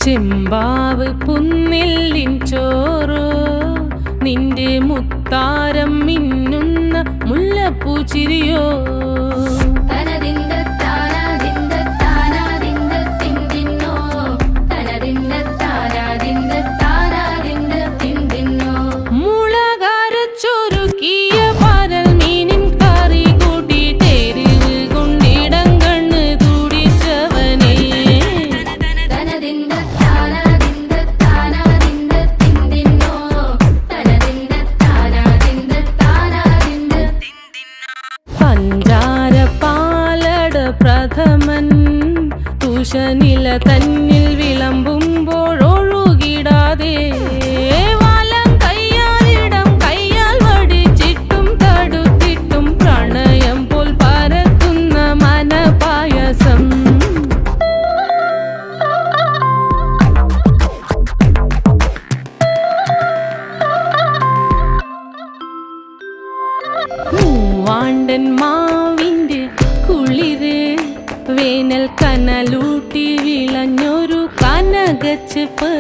ചെമ്പാവ് പുന്നെല്ലിൻ ചോറോ നിന്റെ മുത്താരം മിന്നുന്ന മുല്ലപ്പൂച്ചിരിയോ പ്രഥമൻ തുഷനില തന്നിൽ വിളമ്പുമ്പോഴൊഴുകിടാതെ വലം കയ്യാലിടം കയ്യാൽ വടിച്ചിട്ടും തടുത്തിട്ടും പ്രണയം പോൽ പരക്കുന്ന മനപായസം മൂവാണ്ടൻ മാവിൻ്റെ കുളിര് വേനൽ കനലൂട്ടി വിളഞ്ഞൊരു കനകച്ചെപ്പ്